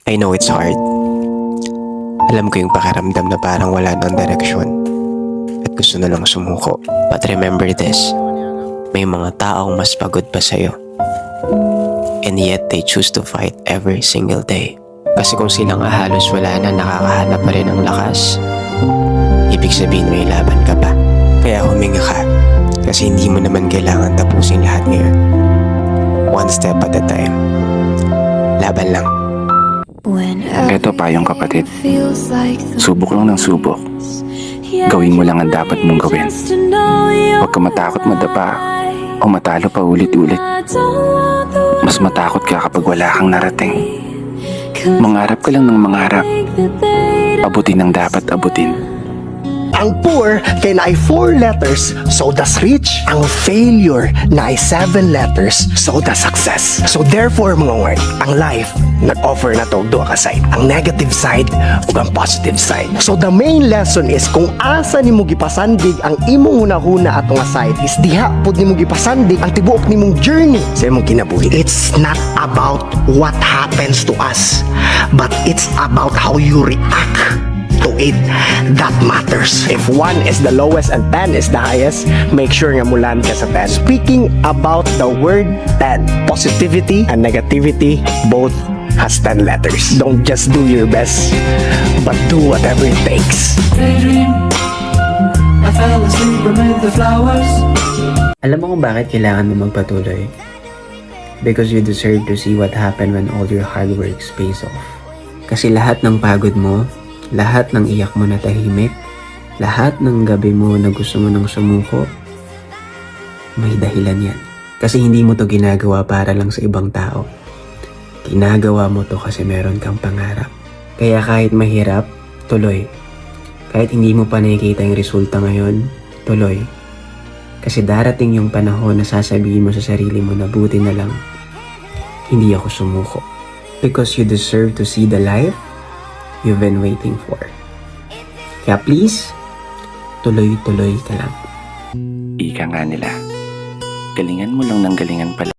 I know it's hard. Alam ko yung pakiramdam na parang wala nang direksyon at gusto na lang sumuko. But remember this, may mga taong mas pagod pa sa'yo. And yet they choose to fight every single day. Kasi kung sila nga halos wala na nakakahanap pa rin ng lakas, ibig sabihin may laban ka pa. Kaya huminga ka, kasi hindi mo naman kailangan tapusin lahat ngayon. One step at a time. Laban lang. Eto payong kapatid. Subok lang ng subok. Gawin mo lang ang dapat mong gawin. Huwag ka matakot madapa o matalo pa ulit-ulit. Mas matakot ka kapag wala kang narating. Mangarap ka lang ng mangarap. Abutin ang dapat abutin. Ang poor kay na ay 4 letters, so does rich. Ang failure na ay 7 letters, so does success. So therefore mga word, ang life nag-offer na to duha ka side. Ang negative side ug ang positive side. So the main lesson is kung asa nimo gipasandig ang imong hunahuna atong side is diha pud nimo gipasandig ang tibuok nimong journey sa imong kinabuhi. It's not about what happens to us, but it's about how you react to it that matters. If 1 is the lowest and 10 is the highest, make sure nga mulan ka sa 10. Speaking about the word 10, positivity and negativity both has 10 letters. Don't just do your best, but do whatever it takes. Daydream, I fell asleep amid the flowers. Alam mo kung bakit kailangan mo magpatuloy? Because you deserve to see what happened when all your hard work pays off. Kasi lahat ng pagod mo, lahat ng iyak mo na tahimik, lahat ng gabi mo na gusto mo nang sumuko, may dahilan yan. Kasi hindi mo to ginagawa para lang sa ibang tao. Ginagawa mo to kasi meron kang pangarap. Kaya kahit mahirap, tuloy. Kahit hindi mo pa nakikita yung resulta ngayon, tuloy. Kasi darating yung panahon na sasabihin mo sa sarili mo na buti na lang, hindi ako sumuko. Because you deserve to see the life you've been waiting for. Kaya please, tuloy-tuloy ka lang. Ika nga nila. Galingan mo lang ng galingan pala.